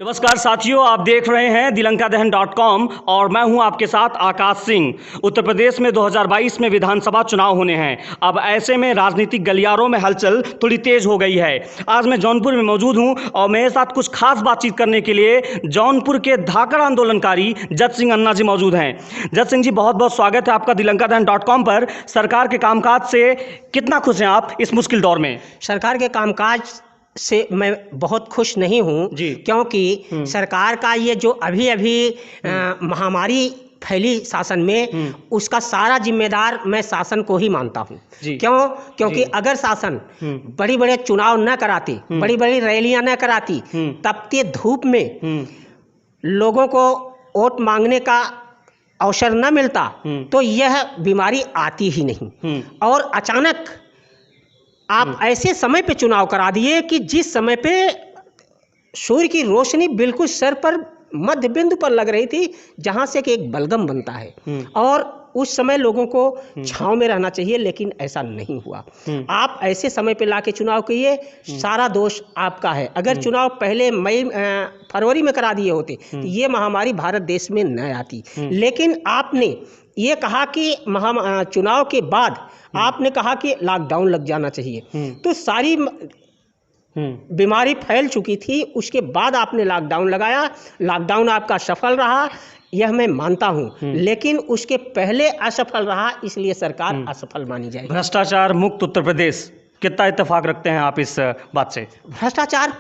नमस्कार साथियों, आप देख रहे हैं दिलंकादहन.com और मैं हूं आपके साथ आकाश सिंह। उत्तर प्रदेश में 2022 में विधानसभा चुनाव होने हैं। अब ऐसे में राजनीतिक गलियारों में हलचल थोड़ी तेज हो गई है। आज मैं जौनपुर में मौजूद हूं और मेरे साथ कुछ खास बातचीत करने के लिए जौनपुर के धाकड़ आंदोलनकारी जज सिंह अन्ना जी मौजूद हैं। जज सिंह जी, बहुत बहुत स्वागत है आपका दिलंकादहन.com पर। सरकार के कामकाज से कितना खुश हैं आप इस मुश्किल दौर में? सरकार के कामकाज से मैं बहुत खुश नहीं हूँ, क्योंकि सरकार का ये जो अभी महामारी फैली शासन में, उसका सारा जिम्मेदार मैं शासन को ही मानता हूँ। क्योंकि अगर शासन बड़ी बड़े चुनाव न कराती, बड़ी बड़ी रैलियां न कराती, तपती धूप में लोगों को वोट मांगने का अवसर न मिलता, तो यह बीमारी आती ही नहीं। और अचानक आप ऐसे समय पे चुनाव करा दिए कि जिस समय पे सूर्य की रोशनी बिल्कुल सर पर मध्य बिंदु पर लग रही थी, जहां से कि एक बलगम बनता है, और उस समय लोगों को छांव में रहना चाहिए, लेकिन ऐसा नहीं हुआ। आप ऐसे समय पे लाके चुनाव किए, सारा दोष आपका है। अगर चुनाव पहले फरवरी में करा दिए होते तो ये महामारी भारत देश में न आती। लेकिन आपने ये कहा कि चुनाव के बाद आपने कहा कि लॉकडाउन लग जाना चाहिए, तो सारी बीमारी फैल चुकी थी। उसके बाद आपने लॉकडाउन लगाया, लॉकडाउन आपका सफल रहा, यह मैं मानता हूं, लेकिन उसके पहले असफल रहा, इसलिए सरकार असफल मानी जाएगी। भ्रष्टाचार मुक्त उत्तर प्रदेश, कितना इत्तेफाक रखते हैं आप इस बात से? भ्रष्टाचार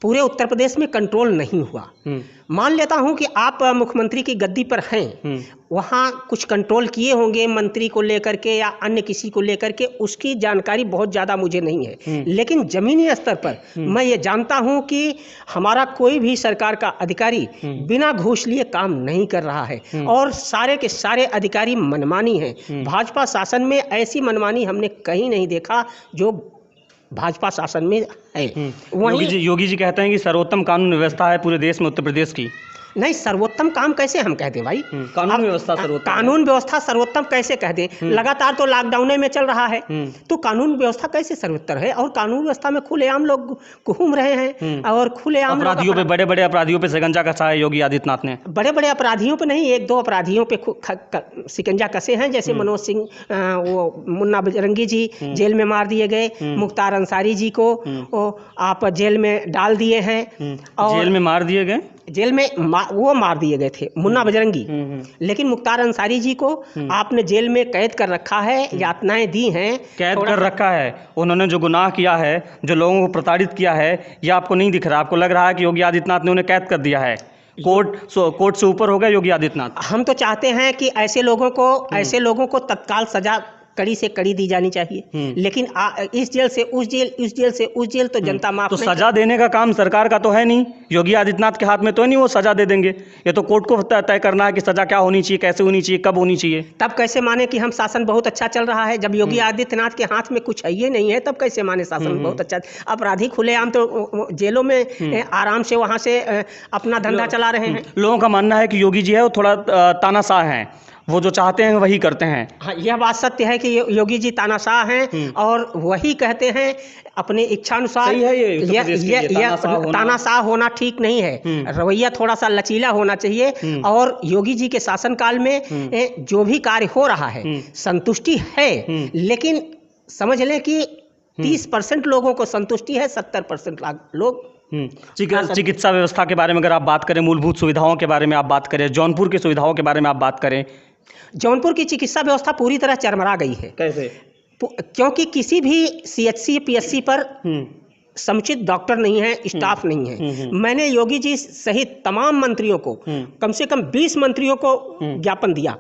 पूरे उत्तर प्रदेश में कंट्रोल नहीं हुआ। मान लेता हूं कि आप मुख्यमंत्री की गद्दी पर हैं, वहां कुछ कंट्रोल किए होंगे मंत्री को लेकर के या अन्य किसी को लेकर के, उसकी जानकारी बहुत ज़्यादा मुझे नहीं है। लेकिन जमीनी स्तर पर मैं ये जानता हूं कि हमारा कोई भी सरकार का अधिकारी बिना घूस लिए काम नहीं कर रहा है, और सारे के सारे अधिकारी मनमानी हैं। भाजपा शासन में ऐसी मनमानी हमने कहीं नहीं देखा जो भाजपा शासन में है। योगी जी कहते हैं कि सर्वोत्तम कानून व्यवस्था है पूरे देश में उत्तर प्रदेश की। नहीं, सर्वोत्तम काम कैसे हम कहते भाई? कानून व्यवस्था सर्वोत्तम, कानून व्यवस्था सर्वोत्तम कैसे कहते? लगातार तो लॉकडाउन में चल रहा है, तो कानून व्यवस्था कैसे सर्वोत्तम है? और कानून व्यवस्था में खुलेआम लोग घूम रहे हैं, और खुलेआम अपराधियों पे, बड़े बड़े अपराधियों पे शिकंजा कसा है योगी आदित्यनाथ ने। बड़े बड़े अपराधियों पे नहीं, एक दो अपराधियों पे शिकंजा कसे हैं, जैसे मनोज सिंह, वो मुन्ना बजरंगी जी जेल में मार दिए गए, मुख्तार अंसारी जी को आप जेल में डाल दिए हैं। जेल में मार दिए गए? जेल में वो मार दिए गए थे मुन्ना बजरंगी, लेकिन मुख्तार अंसारी जी को आपने जेल में कैद कर रखा है, यातनाएं दी हैं, कैद कर रखा है। उन्होंने जो गुनाह किया है, जो लोगों को प्रताड़ित किया है, ये आपको नहीं दिख रहा? आपको लग रहा है कि योगी आदित्यनाथ ने उन्हें कैद कर दिया है? कोर्ट से ऊपर हो गया योगी आदित्यनाथ। हम तो चाहते हैं कि ऐसे लोगों को तत्काल सजा कड़ी से कड़ी दी जानी चाहिए, लेकिन इस जेल से उस जेल, इस जेल से उस जेल, तो जनता माफ तो सजा देने का काम सरकार का तो है नहीं, योगी आदित्यनाथ के हाथ में तो नहीं वो सजा दे देंगे। ये तो कोर्ट को तय करना है कि सजा क्या होनी चाहिए, कैसे होनी चाहिए, कब होनी चाहिए। तब कैसे माने कि हम शासन बहुत अच्छा चल रहा है, जब योगी आदित्यनाथ के हाथ में कुछ है ही नहीं है? तब कैसे माने शासन बहुत अच्छा? अपराधी खुलेआम तो जेलों में आराम से वहां से अपना धंधा चला रहे हैं। लोगों का मानना है कि योगी जी है वो थोड़ा तानाशाह हैं, वो जो चाहते हैं वही करते हैं। हाँ, यह बात सत्य है कि योगी जी तानाशाह हैं, और वही कहते हैं अपनी इच्छानुसार। ये तानाशाह होना ठीक नहीं है, रवैया थोड़ा सा लचीला होना चाहिए। और योगी जी के शासनकाल में जो भी कार्य हो रहा है, संतुष्टि है, लेकिन समझ लें कि 30% लोगों को संतुष्टि है, 70% लोग। चिकित्सा व्यवस्था के बारे में अगर आप बात करें, मूलभूत सुविधाओं के बारे में आप बात करें, जौनपुर की सुविधाओं के बारे में आप बात करें, जौनपुर की चिकित्सा व्यवस्था पूरी तरह चरमरा गई है। कैसे? क्योंकि किसी भी CHC PSC पर समुचित डॉक्टर नहीं है, स्टाफ नहीं है। मैंने योगी जी सहित तमाम मंत्रियों को, कम से कम 20 मंत्रियों को ज्ञापन दिया,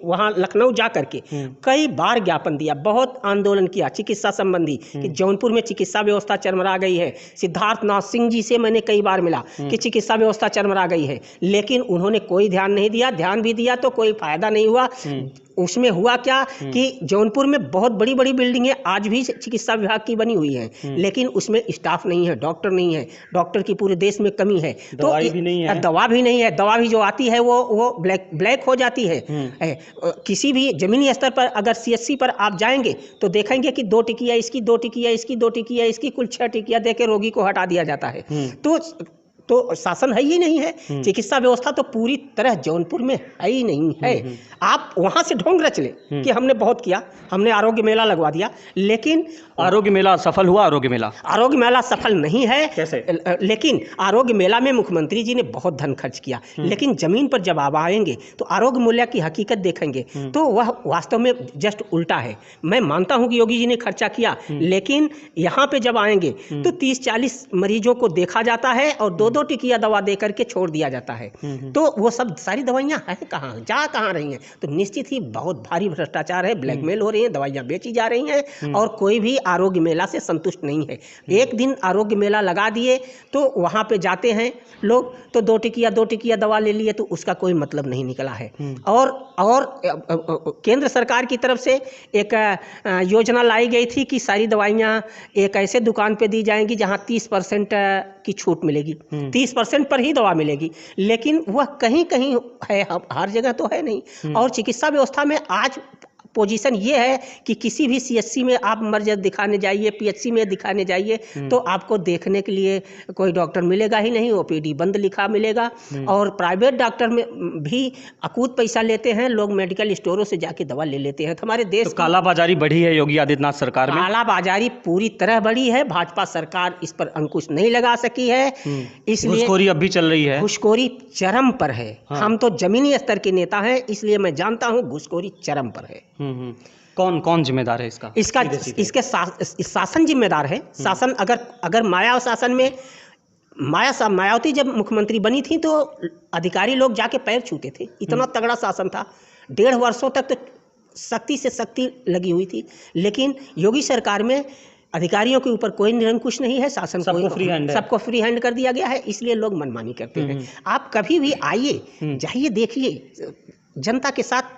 वहां लखनऊ जा करके कई बार ज्ञापन दिया, बहुत आंदोलन किया चिकित्सा संबंधी, कि जौनपुर में चिकित्सा व्यवस्था चरमरा गई है। सिद्धार्थनाथ सिंह जी से मैंने कई बार मिला कि चिकित्सा व्यवस्था चरमरा गई है, लेकिन उन्होंने कोई ध्यान नहीं दिया। ध्यान भी दिया तो कोई फायदा नहीं हुआ। उसमें हुआ क्या कि जौनपुर में बहुत बड़ी बड़ी बिल्डिंगें आज भी चिकित्सा विभाग की बनी हुई हैं, लेकिन उसमें स्टाफ नहीं है, डॉक्टर नहीं है, डॉक्टर की पूरे देश में कमी है, तो दवाई भी नहीं है, दवा भी जो आती है वो ब्लैक हो जाती है। किसी भी जमीनी स्तर पर अगर CHC पर आप जाएंगे तो देखेंगे कि 2 टिकिया इसकी, 2 टिकिया इसकी, 2 टिकिया इसकी, कुल 6 टिकिया दे के रोगी को हटा दिया जाता है। तो तो शासन है ही नहीं है। चिकित्सा व्यवस्था तो पूरी तरह जौनपुर में है ही नहीं है। आप वहाँ से ढोंग रच ले कि हमने बहुत किया, हमने आरोग्य मेला लगवा दिया, लेकिन आरोग्य मेला सफल हुआ? आरोग्य मेला सफल नहीं है। कैसे? लेकिन आरोग्य मेला में मुख्यमंत्री जी ने बहुत धन खर्च किया, लेकिन जमीन पर जब आप आएंगे तो आरोग्य मूल्य की हकीकत देखेंगे तो वह वास्तव में जस्ट उल्टा है। मैं मानता हूं कि योगी जी ने खर्चा किया, लेकिन यहाँ पे जब आएंगे तो 30-40 मरीजों को देखा जाता है और 2-2 टिकिया दवा दे करके छोड़ दिया जाता है। तो वो सब सारी दवाइयाँ हैं कहाँ, जा कहाँ रही हैं? तो निश्चित ही बहुत भारी भ्रष्टाचार है, ब्लैकमेल हो रही है, दवाइयाँ बेची जा रही हैं और कोई भी आरोग्य मेला से संतुष्ट नहीं है। एक दिन आरोग्य मेला लगा दिए तो वहाँ पे जाते हैं लोग तो 2 टिकिया दवा ले लिए, तो उसका कोई मतलब नहीं निकला है। और केंद्र सरकार की तरफ से एक योजना लाई गई थी कि सारी दवाइयाँ एक ऐसे दुकान पे दी जाएंगी जहाँ 30% की छूट मिलेगी, 30% पर ही दवा मिलेगी, लेकिन वह कहीं कहीं है, हर जगह तो है नहीं। और चिकित्सा व्यवस्था में आज पोजीशन ये है कि किसी भी सीएचसी में आप मर्ज दिखाने जाइए, पीएचसी में दिखाने जाइए तो आपको देखने के लिए कोई डॉक्टर मिलेगा ही नहीं, ओपीडी बंद लिखा मिलेगा। और प्राइवेट डॉक्टर में भी अकूत पैसा लेते हैं लोग, मेडिकल स्टोरों से जाके दवा ले लेते हैं। हमारे देश तो कालाबाजारी बढ़ी है योगी आदित्यनाथ सरकार में? कालाबाजारी पूरी तरह बढ़ी है, भाजपा सरकार इस पर अंकुश नहीं लगा सकी है, इसलिए घूसखोरी अब भी चल रही है। घूसखोरी चरम पर है। हम तो जमीनी स्तर के नेता हैं, इसलिए मैं जानता हूँ घूसखोरी चरम पर है। कौन कौन जिम्मेदार है इसका? इसके शासन जिम्मेदार है। शासन अगर माया शासन में मायावती जब मुख्यमंत्री बनी थी तो अधिकारी लोग जाके पैर छूते थे, इतना तगड़ा शासन था। 1.5 वर्षों तक तो सख्ती से सख्ती लगी हुई थी, लेकिन योगी सरकार में अधिकारियों के ऊपर कोई निरंकुश नहीं है, शासन सबको फ्री हैंड कर दिया गया है, इसलिए लोग मनमानी करते हैं। आप कभी भी आइए, जाइए, देखिए, जनता के साथ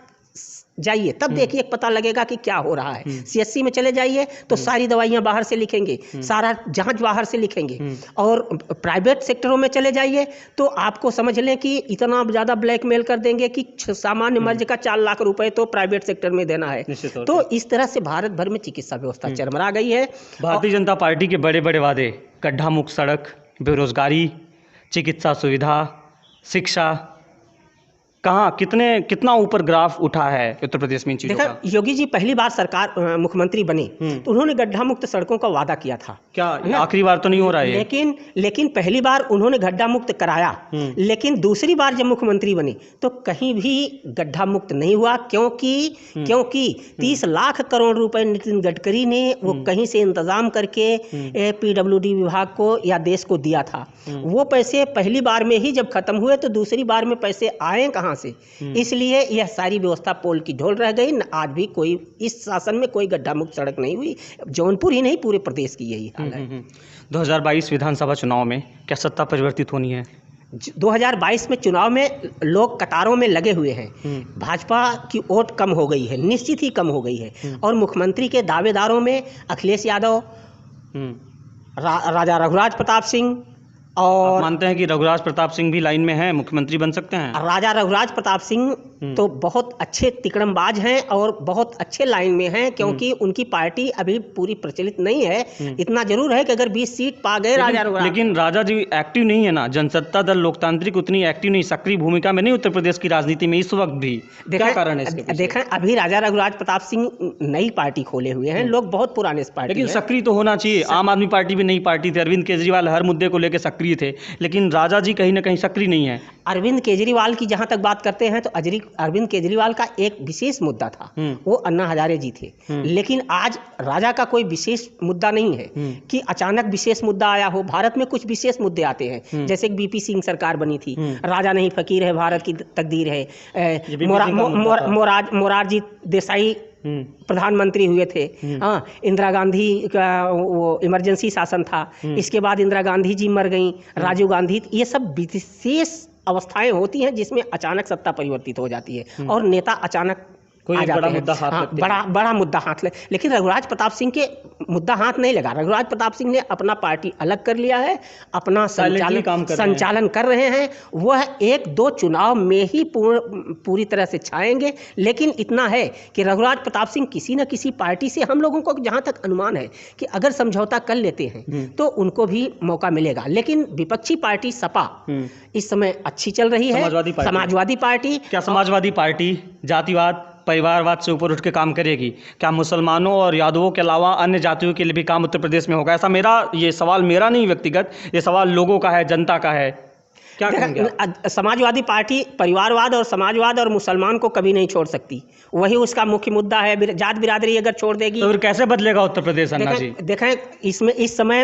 जाइए, तब देखिए पता लगेगा कि क्या हो रहा है। सीएचसी में चले जाइए तो सारी दवाइयाँ बाहर से लिखेंगे, सारा जांच बाहर से लिखेंगे। और प्राइवेट सेक्टरों में चले जाइए तो आपको समझ लें कि इतना ज़्यादा ब्लैकमेल कर देंगे कि सामान्य मर्ज का 4 लाख रुपए तो प्राइवेट सेक्टर में देना है। तो इस तरह से भारत भर में चिकित्सा व्यवस्था चरमरा गई है। भारतीय जनता पार्टी के बड़े बड़े वादे, गड्ढा मुक्त सड़क, बेरोजगारी, चिकित्सा सुविधा, शिक्षा, कहाँ कितना ऊपर ग्राफ उठा है उत्तर प्रदेश में इन चीजों का? योगी जी पहली बार सरकार मुख्यमंत्री बने तो उन्होंने गड्ढा मुक्त सड़कों का वादा किया था। क्या आखिरी बार तो नहीं हो रहा है? लेकिन पहली बार उन्होंने गड्ढा मुक्त कराया, लेकिन दूसरी बार जब मुख्यमंत्री बने तो कहीं भी गड्ढा मुक्त नहीं हुआ, क्योंकि 30 लाख करोड़ रुपए नितिन गडकरी ने वो कहीं से इंतजाम करके पीडब्ल्यूडी विभाग को या देश को दिया था। वो पैसे पहली बार में ही जब खत्म हुए तो दूसरी बार में पैसे आए कहाँ से? इसलिए यह सारी व्यवस्था पोल की ढोल रह गई। आज भी कोई इस शासन में कोई गड्ढा मुक्त सड़क नहीं हुई। जौनपुर ही नहीं, पूरे प्रदेश की यही हाल है। 2022 विधानसभा चुनाव में क्या सत्ता परिवर्तित होनी है? 2022 में चुनाव में लोग कतारों में लगे हुए हैं। भाजपा की वोट कम हो गई है, निश्चित ही कम हो गई है। और मुख्यमंत्री के दावेदारों में अखिलेश यादव, राजा रघुराज प्रताप सिंह, और मानते हैं कि रघुराज प्रताप सिंह भी लाइन में हैं, मुख्यमंत्री बन सकते हैं? राजा रघुराज प्रताप सिंह तो बहुत अच्छे तिकड़मबाज हैं और बहुत अच्छे लाइन में हैं, क्योंकि उनकी पार्टी अभी पूरी प्रचलित नहीं है। इतना जरूर है कि अगर 20 सीट पा गए राजा रघुराज, लेकिन राजा जी एक्टिव नहीं है ना, जनसत्ता दल लोकतांत्रिक उतनी एक्टिव नहीं, सक्रिय भूमिका में नहीं उत्तर प्रदेश की राजनीति में इस वक्त भी। क्या कारण है इसके पीछे? देखें, अभी राजा रघुराज प्रताप सिंह नई पार्टी खोले हुए हैं, लोग बहुत पुराने इस पार्टी, लेकिन सक्रिय तो होना चाहिए। आम आदमी पार्टी भी नई पार्टी थी, अरविंद केजरीवाल हर मुद्दे को लेकर सक्रिय थे, लेकिन राजा जी कहीं ना कहीं सक्रिय नहीं है। अरविंद केजरीवाल की जहां तक बात करते हैं तो अरविंद केजरीवाल का एक विशेष मुद्दा था, वो अन्ना हजारे जी थे। लेकिन आज राजा का कोई विशेष मुद्दा नहीं है कि अचानक विशेष मुद्दा आया हो। भारत में कुछ विशेष मुद्दे आते हैं, जैसे बीपी सिंह सरकार बनी थी, राजा नहीं फकीर है, भारत की तकदीर है, मोरारजी देसाई प्रधानमंत्री हुए थे, हाँ, इंदिरा गांधी का वो इमरजेंसी शासन था, इसके बाद इंदिरा गांधी जी मर गईं, राजीव गांधी, ये सब विशेष अवस्थाएं होती हैं जिसमें अचानक सत्ता परिवर्तित हो जाती है और नेता अचानक आ जाते हैं। हाँ, बड़ा मुद्दा हाथ ले, लेकिन रघुराज प्रताप सिंह के मुद्दा हाथ नहीं लगा। रघुराज प्रताप सिंह ने अपना पार्टी अलग कर लिया है, अपना संचालन कर रहे हैं। वह 1-2 चुनाव में ही पूरी तरह से छाएंगे, लेकिन इतना है कि रघुराज प्रताप सिंह किसी न किसी पार्टी से, हम लोगों को जहाँ तक अनुमान है कि अगर समझौता कर लेते हैं तो उनको भी मौका मिलेगा। लेकिन विपक्षी पार्टी सपा इस समय अच्छी चल रही है, समाजवादी पार्टी। क्या समाजवादी पार्टी जातिवाद परिवारवाद से ऊपर उठ के काम करेगी? क्या मुसलमानों और यादवों के अलावा अन्य जातियों के लिए भी काम उत्तर प्रदेश में होगा? ऐसा ये सवाल मेरा नहीं व्यक्तिगत, ये सवाल लोगों का है, जनता का है। क्या कहेंगे? समाजवादी पार्टी परिवारवाद और समाजवाद और मुसलमान को कभी नहीं छोड़ सकती, वही उसका मुख्य मुद्दा है। जात बिरादरी अगर छोड़ देगी तो फिर कैसे बदलेगा उत्तर प्रदेश? अन्ना जी देखें, इसमें इस समय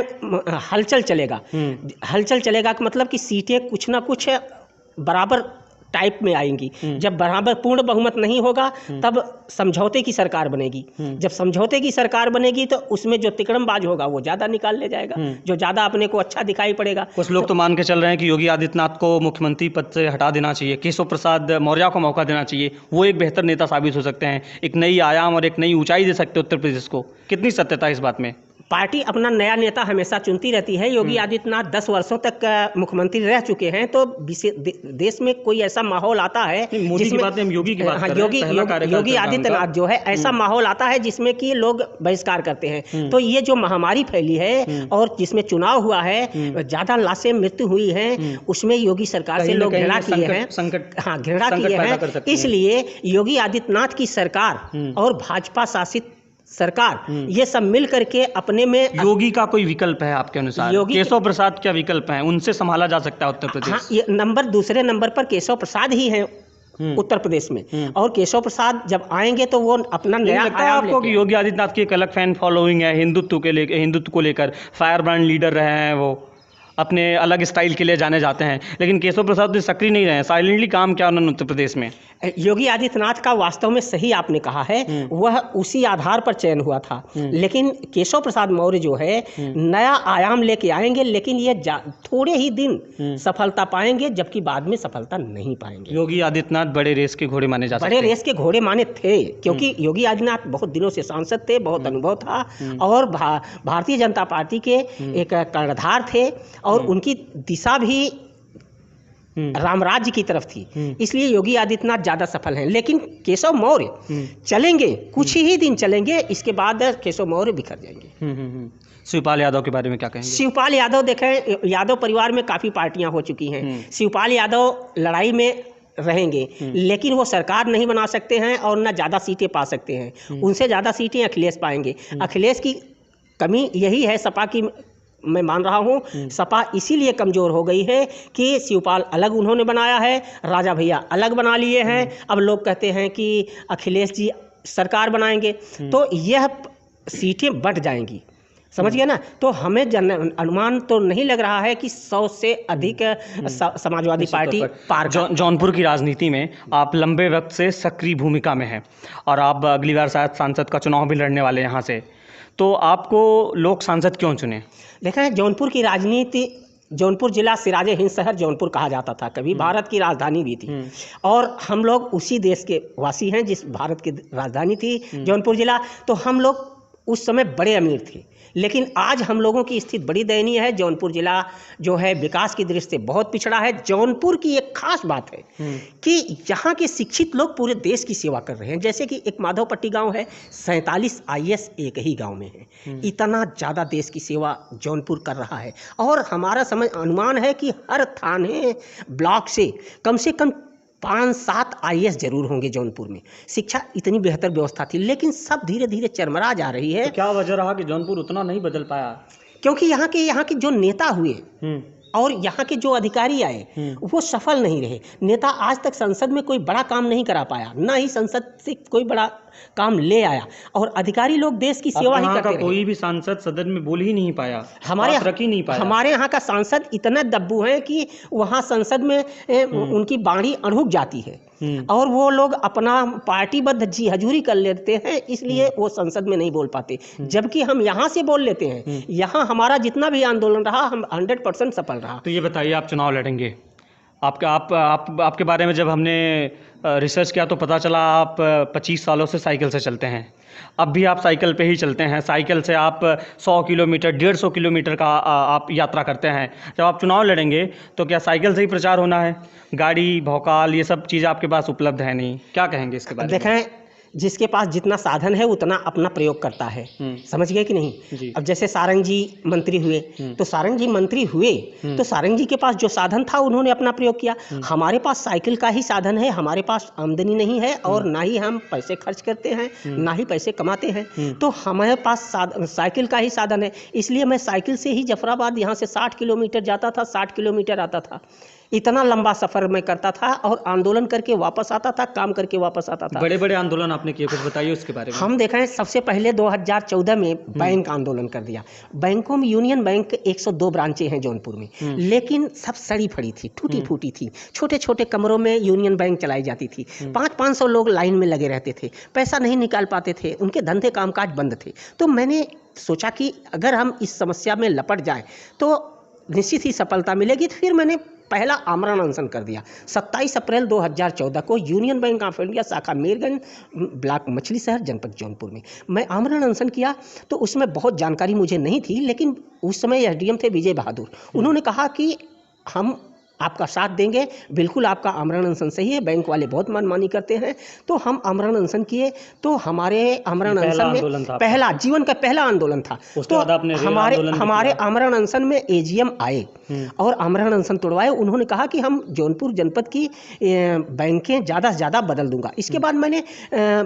हलचल चलेगा। हलचल चलेगा का मतलब कि सीटें कुछ ना कुछ बराबर टाइप में आएंगी। जब बराबर पूर्ण बहुमत नहीं होगा तब समझौते की सरकार बनेगी। जब समझौते की सरकार बनेगी तो उसमें जो तिकड़मबाज होगा वो ज़्यादा निकाल ले जाएगा, जो ज़्यादा अपने को अच्छा दिखाई पड़ेगा। कुछ लोग तो मान के चल रहे हैं कि योगी आदित्यनाथ को मुख्यमंत्री पद से हटा देना चाहिए, केशव प्रसाद मौर्य को मौका देना चाहिए, वो एक बेहतर नेता साबित हो सकते हैं, एक नई आयाम और एक नई ऊंचाई दे सकते उत्तर प्रदेश को। कितनी सत्यता इस बात में? पार्टी अपना नया नेता हमेशा चुनती रहती है। योगी आदित्यनाथ 10 वर्षों तक मुख्यमंत्री रह चुके हैं, तो देश में कोई ऐसा माहौल आता है जिसमें योगी आदित्यनाथ जो है ऐसा माहौल आता है जिसमें कि लोग बहिष्कार करते हैं। तो ये जो महामारी फैली है और जिसमें चुनाव हुआ है, ज़्यादा लाशें मृत्यु हुई हैं, उसमें योगी सरकार से लोग घृणा किए हैं, घृणा किए हैं। इसलिए योगी आदित्यनाथ की सरकार और भाजपा शासित सरकार ये सब मिल करके अपने में योगी का कोई विकल्प है आपके अनुसार? केशव प्रसाद क्या विकल्प है? उनसे संभाला जा सकता है उत्तर प्रदेश? हाँ, ये दूसरे नंबर पर केशव प्रसाद ही हैं उत्तर प्रदेश में। और केशव प्रसाद जब आएंगे तो वो अपना नया लगता है आपको कि योगी आदित्यनाथ की एक अलग फैन फॉलोइंग है हिंदुत्व को लेकर, फायर ब्रांड लीडर रहे हैं, वो अपने अलग स्टाइल के लिए जाने जाते हैं, लेकिन केशव प्रसाद सक्रिय नहीं रहे हैं, साइलेंटली काम किया उन्होंने उत्तर प्रदेश में। योगी आदित्यनाथ का वास्तव में सही आपने कहा है, वह उसी आधार पर चयन हुआ था। लेकिन केशव प्रसाद मौर्य जो है नया आयाम लेके आएंगे, लेकिन ये थोड़े ही दिन सफलता पाएंगे, जबकि बाद में सफलता नहीं पाएंगे। योगी आदित्यनाथ बड़े रेस के घोड़े माने जाते हैं। बड़े रेस के घोड़े माने थे, क्योंकि योगी आदित्यनाथ बहुत दिनों से सांसद थे, बहुत अनुभव था और भारतीय जनता पार्टी के एक कर्णधार थे और उनकी दिशा भी रामराज्य की तरफ थी, इसलिए योगी आदित्यनाथ ज़्यादा सफल हैं। लेकिन केशव मौर्य चलेंगे, कुछ ही दिन चलेंगे, इसके बाद केशव मौर्य बिखर जाएंगे। शिवपाल यादव के बारे में क्या कहेंगे? शिवपाल यादव देखें, यादव परिवार में काफ़ी पार्टियां हो चुकी हैं। शिवपाल यादव लड़ाई में रहेंगे, लेकिन वो सरकार नहीं बना सकते हैं और ना ज़्यादा सीटें पा सकते हैं। उनसे ज़्यादा सीटें अखिलेश पाएंगे। अखिलेश की कमी यही है सपा की, मैं मान रहा हूँ सपा इसीलिए कमज़ोर हो गई है कि शिवपाल अलग उन्होंने बनाया है, राजा भैया अलग बना लिए हैं। अब लोग कहते हैं कि अखिलेश जी सरकार बनाएंगे, तो यह सीटें बढ़ जाएंगी, समझ गए ना। तो हमें अनुमान तो नहीं लग रहा है कि 100 से अधिक समाजवादी पार्टी पार। जौनपुर की राजनीति में आप लंबे वक्त से सक्रिय भूमिका में हैं और आप अगली बार शायद सांसद का चुनाव भी लड़ने वाले यहाँ से, तो आपको लोग सांसद क्यों चुने? देखें, जौनपुर की राजनीति, जौनपुर जिला सिराजे हिंद शहर जौनपुर कहा जाता था, कभी भारत की राजधानी भी थी और हम लोग उसी देश के वासी हैं जिस भारत की राजधानी थी जौनपुर जिला। तो हम लोग उस समय बड़े अमीर थे, लेकिन आज हम लोगों की स्थिति बड़ी दयनीय है। जौनपुर जिला जो है विकास की दृष्टि से बहुत पिछड़ा है। जौनपुर की एक खास बात है कि यहाँ के शिक्षित लोग पूरे देश की सेवा कर रहे हैं। जैसे कि एक माधवपट्टी गांव है, 47 IAS एक ही गांव में है। इतना ज़्यादा देश की सेवा जौनपुर कर रहा है और हमारा अनुमान है कि हर थाने ब्लॉक से कम 5-7 IAS जरूर होंगे जौनपुर में। शिक्षा इतनी बेहतर व्यवस्था थी, लेकिन सब धीरे धीरे चरमरा जा रही है। तो क्या वजह रहा कि जौनपुर उतना नहीं बदल पाया? क्योंकि यहाँ के जो नेता हुए और यहाँ के जो अधिकारी आए वो सफल नहीं रहे। नेता आज तक संसद में कोई बड़ा काम नहीं करा पाया, ना ही संसद से कोई बड़ा काम ले आया, और अधिकारी लोग देश की सेवा ही करते रहे। कोई भी सांसद सदन में बोल ही नहीं पाया, हमारे यहाँ का सांसद इतना दब्बू है कि वहाँ संसद में उनकी बाणी अड़हुक जाती है और वो लोग अपना पार्टीबद्ध जी हजूरी कर लेते हैं, इसलिए वो संसद में नहीं बोल पाते। जबकि हम यहाँ से बोल लेते हैं, यहाँ हमारा जितना भी आंदोलन रहा हम 100% सफल रहा। तो ये बताइए, आप चुनाव लड़ेंगे, आपके बारे में जब हमने रिसर्च किया तो पता चला आप 25 सालों से साइकिल से चलते हैं। अब भी आप साइकिल पे ही चलते हैं। साइकिल से आप 100 किलोमीटर 150 किलोमीटर का आप यात्रा करते हैं। जब आप चुनाव लड़ेंगे तो क्या साइकिल से ही प्रचार होना है? गाड़ी भौकाल ये सब चीज़ आपके पास उपलब्ध है नहीं, क्या कहेंगे इसके बारे में? देखें, जिसके पास जितना साधन है उतना अपना प्रयोग करता है। समझ गए कि नहीं? अब जैसे सारंग जी मंत्री हुए तो सारंग जी मंत्री हुए तो सारंग जी के पास जो साधन था उन्होंने अपना प्रयोग किया। हमारे पास साइकिल का ही साधन है, हमारे पास आमदनी नहीं है और ना ही हम पैसे खर्च करते हैं, ना ही पैसे कमाते हैं, तो हमारे पास साइकिल का ही साधन है। इसलिए मैं साइकिल से ही जफराबाद यहाँ से 60 किलोमीटर जाता था, 60 किलोमीटर आता था। इतना लंबा सफर मैं करता था और आंदोलन करके वापस आता था, काम करके वापस आता था। बड़े बड़े आंदोलन आपने किए, कुछ बताइए उसके बारे में। हम देखें, सबसे पहले 2014 में बैंक आंदोलन कर दिया। बैंकों में यूनियन बैंक 102 ब्रांचें हैं जौनपुर में, लेकिन सब सड़ी फड़ी थी, टूटी फूटी थी। छोटे छोटे कमरों में यूनियन बैंक चलाई जाती थी। 500-500 लोग लाइन में लगे रहते थे, पैसा नहीं निकाल पाते थे, उनके धंधे कामकाज बंद थे। तो मैंने सोचा कि अगर हम इस समस्या में लपट जाएं तो निश्चित ही सफलता मिलेगी। तो फिर मैंने पहला आमरण अनशन कर दिया। 27 अप्रैल 2014 को यूनियन बैंक ऑफ इंडिया शाखा मीरगंज ब्लॉक मछली शहर जनपद जौनपुर में मैं आमरण अनशन किया। तो उसमें बहुत जानकारी मुझे नहीं थी, लेकिन उस समय एसडीएम थे विजय बहादुर। उन्होंने कहा कि हम आपका साथ देंगे, बिल्कुल आपका आमरण अनशन सही है, बैंक वाले बहुत मनमानी करते हैं। तो हम आमरण अनशन किए। तो हमारे आमरण अनशन में पहला जीवन का पहला आंदोलन था। तो हमारे आमरण अनशन में एजीएम आए और आमरण अनशन तोड़वाए। उन्होंने कहा कि हम जौनपुर जनपद की बैंकें ज़्यादा से ज़्यादा बदल दूंगा। इसके बाद मैंने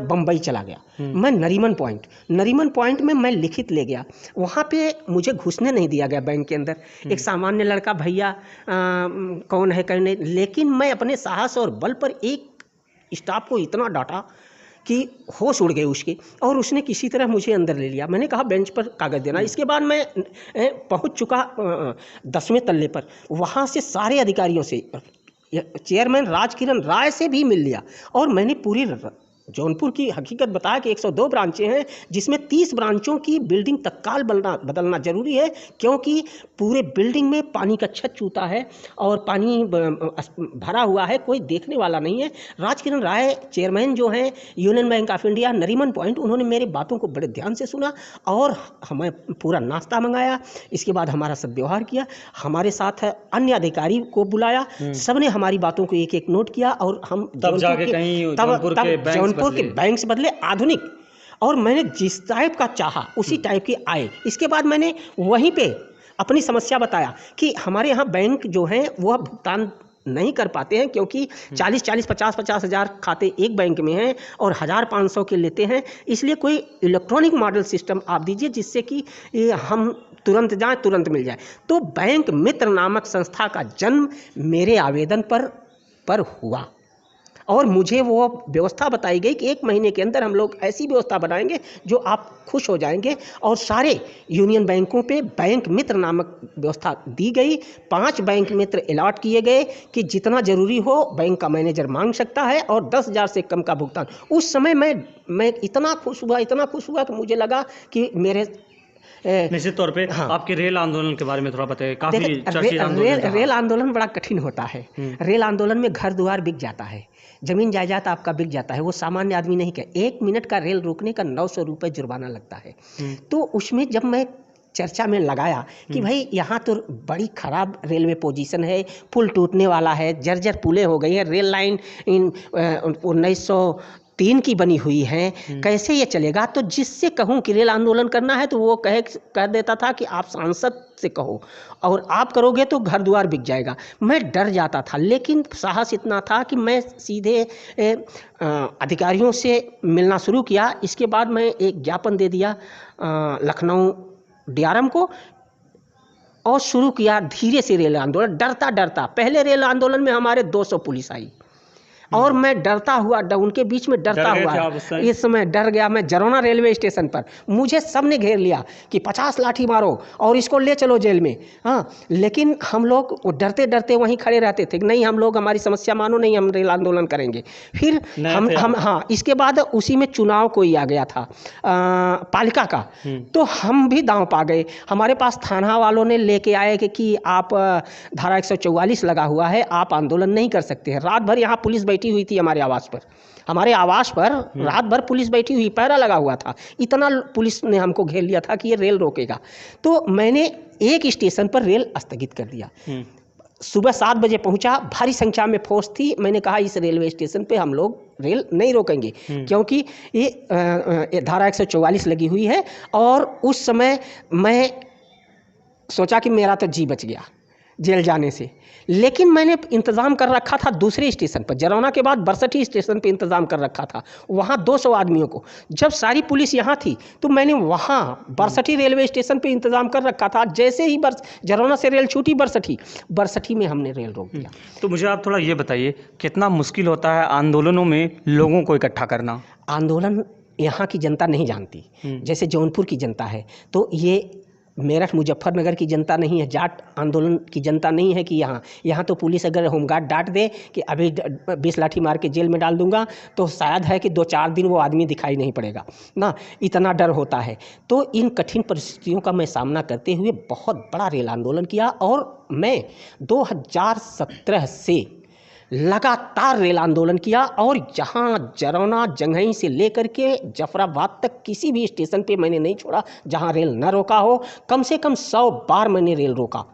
बम्बई चला गया। मैं नरीमन पॉइंट में मैं लिखित ले गया। वहाँ पे मुझे घुसने नहीं दिया गया बैंक के अंदर। एक सामान्य लड़का, भैया कौन है कहने, लेकिन मैं अपने साहस और बल पर एक स्टाफ को इतना डांटा कि होश उड़ गए उसके, और उसने किसी तरह मुझे अंदर ले लिया। मैंने कहा बेंच पर कागज़ देना। इसके बाद मैं पहुंच चुका 10वें तल्ले पर। वहाँ से सारे अधिकारियों से, चेयरमैन राजकिरण राय से भी मिल लिया और मैंने पूरी जौनपुर की हकीकत बताया कि 102 ब्रांचें हैं, जिसमें 30 ब्रांचों की बिल्डिंग तत्काल बदलना जरूरी है, क्योंकि पूरे बिल्डिंग में पानी का छत चूता है और पानी भरा हुआ है, कोई देखने वाला नहीं है। राजकिरण राय चेयरमैन जो हैं union bank of India Nariman point, उन्होंने मेरी बातों को बड़े ध्यान से सुना और हमें पूरा नाश्ता मंगाया। इसके बाद हमारा सद्व्यवहार किया, हमारे साथ अन्य अधिकारी को बुलाया, सबने हमारी बातों को एक एक नोट किया और हम जौनपुर के बैंक बदले आधुनिक, और मैंने जिस टाइप का चाहा उसी टाइप के आए। इसके बाद मैंने वहीं पे अपनी समस्या बताया कि हमारे यहाँ बैंक जो हैं वह भुगतान नहीं कर पाते हैं, क्योंकि 40-40, 50-50 हज़ार खाते एक बैंक में हैं और 1500 के लेते हैं। इसलिए कोई इलेक्ट्रॉनिक मॉडल सिस्टम आप दीजिए जिससे कि हम तुरंत जाएं, तुरंत मिल जाए। तो बैंक मित्र नामक संस्था का जन्म मेरे आवेदन पर हुआ और मुझे वो व्यवस्था बताई गई कि 1 महीने के अंदर हम लोग ऐसी व्यवस्था बनाएंगे जो आप खुश हो जाएंगे, और सारे यूनियन बैंकों पे बैंक मित्र नामक व्यवस्था दी गई। 5 बैंक मित्र अलॉट किए गए कि जितना ज़रूरी हो बैंक का मैनेजर मांग सकता है, और 10,000 से कम का भुगतान। उस समय मैं इतना खुश हुआ कि मुझे लगा कि मेरे निश्चित तौर पे आपके रेल आंदोलन के बारे में थोड़ा बताइए। काफी चर्चित आंदोलन रेल आंदोलन बड़ा कठिन होता है। रेल आंदोलन में घर द्वार बिक जाता है, जमीन जायदाद आपका बिक जाता है, वो सामान्य आदमी नहीं कह। 1 मिनट का रेल रोकने का 900 रुपये जुर्माना लगता है। तो उसमें जब मैं चर्चा में लगाया कि भाई यहाँ तो बड़ी खराब रेलवे पोजीशन है, पुल टूटने वाला है, जर्जर पुलें हो गई है, रेल लाइन 1903 की बनी हुई है, कैसे ये चलेगा। तो जिससे कहूँ कि रेल आंदोलन करना है तो वो कह देता था कि आप सांसद से कहो, और आप करोगे तो घर द्वार बिक जाएगा। मैं डर जाता था, लेकिन साहस इतना था कि मैं सीधे अधिकारियों से मिलना शुरू किया। इसके बाद मैं एक ज्ञापन दे दिया लखनऊ डीआरएम को और शुरू किया धीरे से रेल आंदोलन, डरता। पहले रेल आंदोलन में हमारे 200 पुलिस आई और मैं डरता हुआ उनके बीच में डरता हुआ इस समय डर गया मैं जरौना रेलवे स्टेशन पर। मुझे सबने घेर लिया कि 50 लाठी मारो और इसको ले चलो जेल में। हाँ, लेकिन हम लोग डरते डरते वहीं खड़े रहते थे, नहीं हम लोग हमारी समस्या मानो, नहीं हम रेल आंदोलन करेंगे। फिर हम हाँ, इसके बाद उसी में चुनाव कोई आ गया था पालिका का, तो हम भी दांव पा गए। हमारे पास थाना वालों ने लेके आए कि आप धारा 144 लगा हुआ है, आप आंदोलन नहीं कर सकते हैं। रात भर यहाँ पुलिस बैठी हुई थी हमारे आवास पर रात भर पुलिस बैठी हुई, पहरा लगा हुआ था। इतना पुलिस ने हमको घेर लिया था कि ये रेल रोकेगा। तो मैंने एक स्टेशन पर रेल स्थगित कर दिया। सुबह 7 बजे पहुंचा, भारी संख्या में फोर्स थी। मैंने कहा इस रेलवे स्टेशन पे हम लोग रेल नहीं रोकेंगे, क्योंकि ये धारा 144 लगी हुई है। और उस समय मैं सोचा कि मेरा तो जी बच गया जेल जाने से, लेकिन मैंने इंतज़ाम कर रखा था दूसरे स्टेशन पर, जरौना के बाद बरसठी स्टेशन पे इंतज़ाम कर रखा था, वहाँ 200 आदमियों को। जब सारी पुलिस यहाँ थी तो मैंने वहाँ बरसठी रेलवे स्टेशन पे इंतज़ाम कर रखा था। जैसे ही जरौना से रेल छूटी बरसठी में हमने रेल रोक दिया। तो मुझे आप थोड़ा ये बताइए, कितना मुश्किल होता है आंदोलनों में लोगों को इकट्ठा करना? आंदोलन यहाँ की जनता नहीं जानती, जैसे जौनपुर की जनता है, तो ये मेरठ मुजफ्फरनगर की जनता नहीं है, जाट आंदोलन की जनता नहीं है कि यहाँ तो पुलिस अगर होमगार्ड डांट दे कि अभी 20 लाठी मार के जेल में डाल दूंगा, तो शायद है कि 2-4 दिन वो आदमी दिखाई नहीं पड़ेगा ना, इतना डर होता है। तो इन कठिन परिस्थितियों का मैं सामना करते हुए बहुत बड़ा रेल आंदोलन किया, और मैं 2017 से लगातार रेल आंदोलन किया। और जहाँ जरौना जंघई से लेकर के जफराबाद तक किसी भी स्टेशन पे मैंने नहीं छोड़ा जहाँ रेल न रोका हो। कम से कम 100 बार मैंने रेल रोका,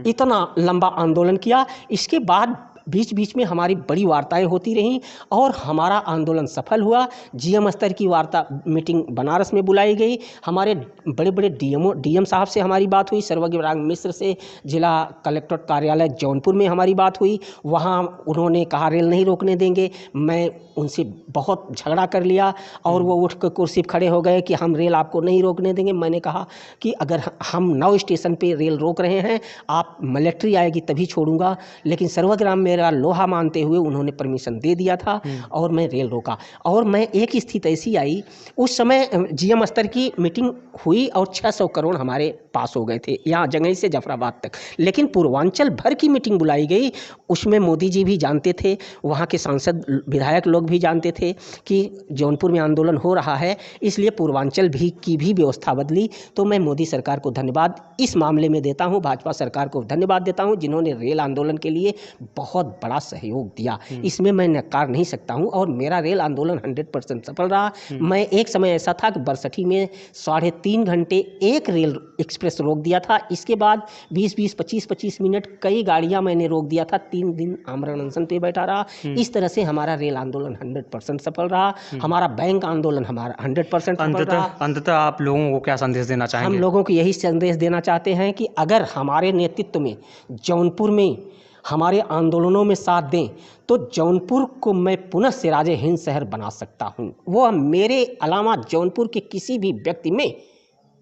इतना लंबा आंदोलन किया। इसके बाद बीच बीच में हमारी बड़ी वार्ताएं होती रहीं और हमारा आंदोलन सफल हुआ। जीएम स्तर की वार्ता मीटिंग बनारस में बुलाई गई। हमारे बड़े बड़े डीएम साहब से हमारी बात हुई, सर्वज्ञ मिश्र से जिला कलेक्ट्रेट कार्यालय जौनपुर में हमारी बात हुई। वहाँ उन्होंने कहा रेल नहीं रोकने देंगे। मैं उनसे बहुत झगड़ा कर लिया और वो उठ कर कुर्सी पर खड़े हो गए कि हम रेल आपको नहीं रोकने देंगे। मैंने कहा कि अगर हम 9 स्टेशन पे रेल रोक रहे हैं, आप मिलिट्री आएगी तभी छोड़ूंगा। लेकिन सर्वग्राम मेरा लोहा मानते हुए उन्होंने परमिशन दे दिया था और मैं रेल रोका। और मैं एक स्थिति ऐसी आई, उस समय जीएम स्तर की मीटिंग हुई और 600 करोड़ हमारे पास हो गए थे यहाँ जंघई से जफराबाद तक। लेकिन पूर्वांचल भर की मीटिंग बुलाई गई, उसमें मोदी जी भी जानते थे, वहाँ के सांसद विधायक लोग भी जानते थे कि जौनपुर में आंदोलन हो रहा है, इसलिए पूर्वांचल की भी व्यवस्था बदली। तो मैं मोदी सरकार को धन्यवाद इस मामले में देता हूँ, भाजपा सरकार को धन्यवाद देता हूँ, जिन्होंने रेल आंदोलन के लिए बहुत बड़ा सहयोग दिया। इसमें मैं नकार नहीं सकता हूँ और मेरा रेल आंदोलन 100% सफल रहा। मैं एक समय ऐसा था कि बरसठी में 3.5 घंटे एक रेल एक्सप्रेस रोक दिया था। इसके बाद 20-20, 25-25 मिनट कई गाड़ियां मैंने रोक दिया था। 3 दिन आमरण अनशन पे बैठा रहा। इस तरह से हमारा रेल आंदोलन 100% सफल रहा। हमारा बैंक आंदोलन हमारा 100% सफल रहा। अंततः आप लोगों को क्या संदेश देना चाहेंगे? हम लोगों को यही संदेश देना चाहते हैं कि अगर हमारे नेतृत्व में जौनपुर में हमारे आंदोलनों में साथ दें तो जौनपुर को मैं पुनः सिराजे हिंद शहर बना सकता हूँ। वो मेरे अलावा जौनपुर के किसी भी व्यक्ति में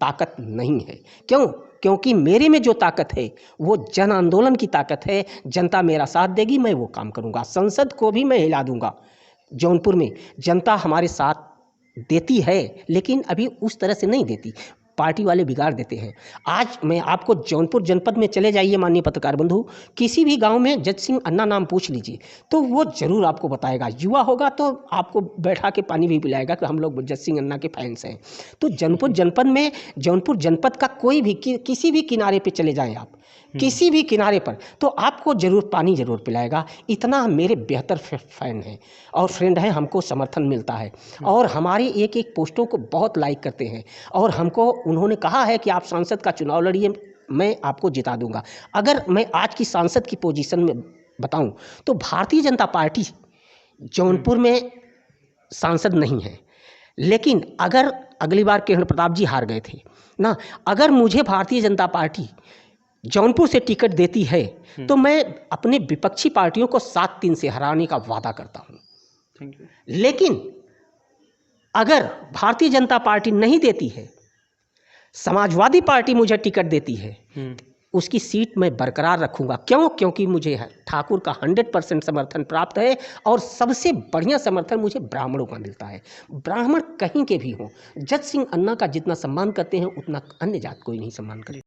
ताकत नहीं है। क्यों? क्योंकि मेरे में जो ताकत है वो जन आंदोलन की ताकत है। जनता मेरा साथ देगी, मैं वो काम करूँगा। संसद को भी मैं हिला दूँगा। जौनपुर में जनता हमारे साथ देती है, लेकिन अभी उस तरह से नहीं देती, पार्टी वाले बिगाड़ देते हैं। आज मैं आपको जौनपुर जनपद में चले जाइए माननीय पत्रकार बंधु, किसी भी गांव में जज सिंह अन्ना नाम पूछ लीजिए तो वो जरूर आपको बताएगा। युवा होगा तो आपको बैठा के पानी भी पिलाएगा कि हम लोग जज सिंह अन्ना के फैंस हैं। तो जौनपुर जनपद में, जौनपुर जनपद का कोई भी किसी भी किनारे पे चले जाएं आप, किसी भी किनारे पर, तो आपको जरूर पानी जरूर पिलाएगा। इतना मेरे बेहतर फैन हैं और फ्रेंड हैं, हमको समर्थन मिलता है और हमारी एक एक पोस्टों को बहुत लाइक करते हैं। और हमको उन्होंने कहा है कि आप सांसद का चुनाव लड़िए, मैं आपको जिता दूंगा। अगर मैं आज की सांसद की पोजीशन में बताऊं तो भारतीय जनता पार्टी जौनपुर में सांसद नहीं है, लेकिन अगर अगली बार कृष्ण प्रताप जी हार गए थे ना, अगर मुझे भारतीय जनता पार्टी जौनपुर से टिकट देती है तो मैं अपने विपक्षी पार्टियों को 7-3 से हराने का वादा करता हूं। लेकिन अगर भारतीय जनता पार्टी नहीं देती है, समाजवादी पार्टी मुझे टिकट देती है, उसकी सीट मैं बरकरार रखूंगा। क्यों? क्योंकि मुझे ठाकुर का 100% समर्थन प्राप्त है और सबसे बढ़िया समर्थन मुझे ब्राह्मणों का मिलता है। ब्राह्मण कहीं के भी हों, जज सिंह अन्ना का जितना सम्मान करते हैं उतना अन्य जात कोई नहीं सम्मान करे।